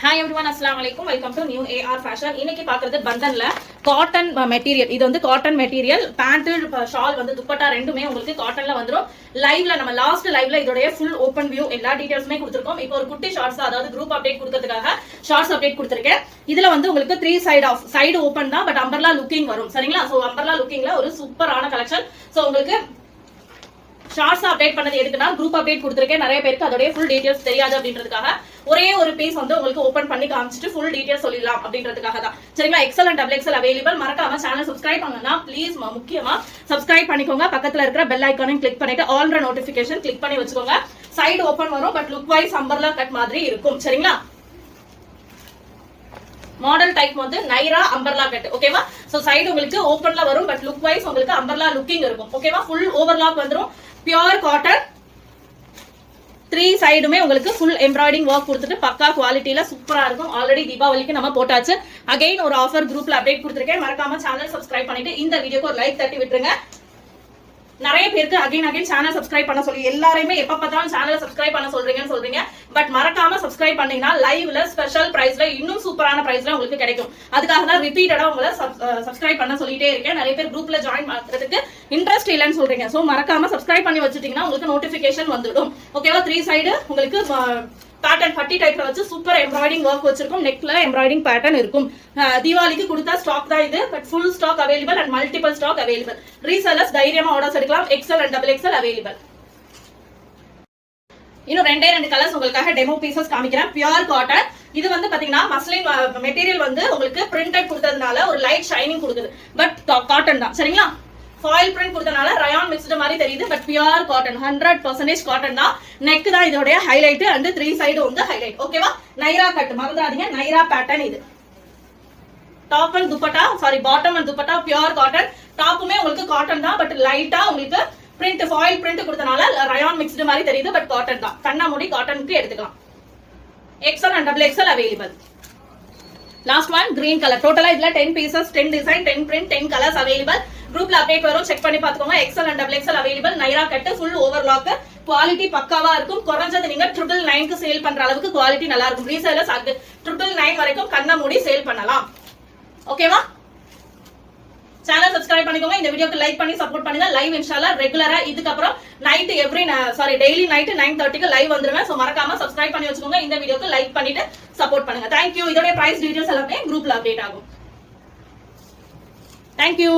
Hi everyone, Assalamualaikum. Welcome to New AR Fashion. இன்னைக்கு பாக்குறது பந்தன்ல cotton material. இது வந்து காட்டன் மெட்டீரியல். பேண்ட், ஷால் வந்து துப்பட்டா ரெண்டுமே உங்களுக்கு காட்டன்ல வந்துரும். லைவ்ல நம்ம லாஸ்ட் லைவ்ல இதோட ஃபுல் ஓபன் வியூ எல்லா டீடைல்ஸுமே கொடுத்திருக்கோம். இப்போ ஒரு குட்டி ஷார்ட்ஸ், அதாவது குரூப் அப்டேட் கொடுக்கிறதுக்காக ஷார்ட்ஸ் அப்டேட் கொடுத்திருக்கேன். இதுல வந்து உங்களுக்கு 3 சைடு ஓபன் தான், பட் அம்பர்லா லுக்கிங் வரும். சரிங்களா? சோ அம்பர்லா லுக்கிங்ல ஒரு சூப்பரான கலெக்ஷன். சோ உங்களுக்கு ஷார்ட்ஸ் அப்டேட் பண்ணது எதுக்குன்னா குரூப் அப்டேட் கொடுத்திருக்கேன். நிறைய பேருக்கு அதோட ஃபுல் டீடைல்ஸ் தெரியாது அப்படின்றதுக்காக ஒரே ஒரு பீஸ் வந்து உங்களுக்கு ஓபன் பண்ணி காமிச்சிட்டு ஃபுல் டீடைல்ஸ் சொல்லிடலாம் அப்படின்றதுக்காக தான். சரிங்களா? XL and double XL available. மறக்காம சேனல் சப்ஸ்கிரைப் பண்ணா ப்ளீஸ் முக்கியமா சப்ஸ்கிரைப் பண்ணிக்கோங்க. பக்கத்துல இருக்கிற பெல் ஐகானையும் கிளிக் பண்ணிட்டு ஆல் நோட்டிபிகேஷன் கிளிக் பண்ணி வச்சுக்கோங்க. சைடு ஓபன் வரும், but look wise umbrella cut மாதிரி இருக்கும். சரிங்களா? மாடல் டைப் வந்து நைரா அம்பர்லா கட். ஓகேவா? சோ சைடு உங்களுக்கு ஓபன்ல வரும், பட் லுக் வைஸ் உங்களுக்கு அம்பர்லா லுக்கிங் இருக்கும். ஓகேவா? ஃபுல் ஓவர்லாக் வந்துரும். Pure cotton. 3 சைடுமே உங்களுக்கு ஃபுல் எம்ப்ராய்டிங் ஒர்க் கொடுத்துட்டு பக்கா குவாலிட்டியில சூப்பரா இருக்கும். ஆல்ரெடி தீபாவளிக்கு நம்ம போட்டாச்சு. அகைன் ஒரு ஆஃபர் குரூப்ல அப்டேட் கொடுத்திருக்கேன். மறக்காம சேனல் சப்ஸ்கிரைப் பண்ணிட்டு இந்த வீடியோக்கு ஒரு லைக் தட்டி விட்டுருங்க. நிறைய பேருக்கு அகைன் சேனல் சப்ஸ்கிரைப் பண்ண சொல்லி எல்லாரையுமே எப்ப பார்த்தாலும் சேனலை சப்ஸ்கிரைப் பண்ண சொல்றீங்க. பட் மறக்காம சப்ஸ்கிரைப் பண்ணீங்கன்னா லைவ்ல ஸ்பெஷல் பிரைஸ்ல இன்னும் சூப்பரான பிரைஸ்ல உங்களுக்கு கிடைக்கும். அதுக்காக தான் ரிப்பீட்டடா உங்களை சப்ஸ்கிரைப் பண்ண சொல்லிட்டே இருக்கேன். நிறைய பேர் குரூப்ல ஜாயின் பண்றதுக்கு இன்ட்ரெஸ்ட் இல்லைன்னு சொல்றீங்க. சோ மறக்காம சப்ஸ்கிரைப் பண்ணி வச்சுட்டீங்கன்னா உங்களுக்கு நோட்டிபிகேஷன் வந்துடும். ஓகேவா? 3 சைடு உங்களுக்கு பேட்டர்ன் பட்டி டைப்ல வச்சு சூப்பர் எம்ப்ராய்டிங் ஒர்க் வச்சிருக்கும். நெக்ல எம்ப்ராய்டிங் பேட்டர்ன் இருக்கும். தீபாவளிக்கு கொடுத்தா ஸ்டாக் தான் இது, but full stock available and multiple stock available. Resellers தைரியமா ஆர்டர்ஸ் எடுக்கலாம். XL and double XL available. இன்னும் 2 கலர்ஸ் உங்களுக்காக டெமோ பீசஸ் காமிக்கிறேன். Pure cotton. இது வந்து பாத்தீங்கன்னா மஸ்லின் மெட்டீரியல் வந்து உங்களுக்கு பிரிண்டட் கொடுத்ததுனால ஒரு லைட் ஷைனிங் கொடுக்குது, பட் காட்டன் தான். சரிங்களா? ஃபாயில் பிரிண்ட் கொடுத்தனால ரயான் மிக்ஸ்டு மாதிரி தெரியுது, பட் பியூர் காட்டன். 100% காட்டன் தான். நெக் தான் இதோட ஹைலைட் அண்ட் 3 சைடு வந்து ஹைலைட். ஓகேவா? நைரா கட் மறந்துடாதீங்க. நைரா பேட்டர்ன் இது. Top and dupatta, bottom and dupatta pure cotton. டாப்புமே உங்களுக்கு காட்டன் தான், பட் லைட்டா உங்களுக்கு பிரிண்ட் ஃபாயில் பிரிண்ட் கொடுத்தனால ரயான் மிக்ஸ்டு மாதிரி தெரியுது, பட் காட்டன் தான். கண்ணாமூடி காட்டனுக்கு எடுத்துக்கலாம். XL and double XL available. Last one green colour. டோட்டலா இதுல 10 pieces, 10 design, 10 print, 10 colours available. குரூப்ல அப்டேட் வரும், செக் பண்ணி பாத்துக்கோங்க. XL and double XL available. Naira cut, full overlock, quality பக்காவா இருக்கும். குறைஞ்சது நீங்க 999 சேல் பண்ற அளவுக்கு குவாலிட்டி நல்லா இருக்கும். ரீசேலர்ஸ் 999 வரைக்கும் கண்ண மூடி சேல் பண்ணலாம். ஓகேவா? சேனல் சப்ஸ்கிரைப் பண்ணிக்கோங்க. இந்த வீடியோக்கு லைக் பண்ணி சப்போர்ட் பண்ணுங்க. லைவ் இன்ஷால்லா ரெகுலரா இதுக்கப்புறம் நைட் டெய்லி நைட் 9:30க்கு லைவ் வந்துருவேன். சோ மறக்காம சப்ஸ்கிரைப் பண்ணி வச்சுக்கோங்க. இந்த வீடியோக்கு லைக் பண்ணிட்டு சப்போர்ட் பண்ணுங்க. தேங்க்யூ. இதோட பிரைஸ் டீடைல்ஸ் எல்லாமே குரூப்ல அப்டேட் ஆகும். தேங்க்யூ.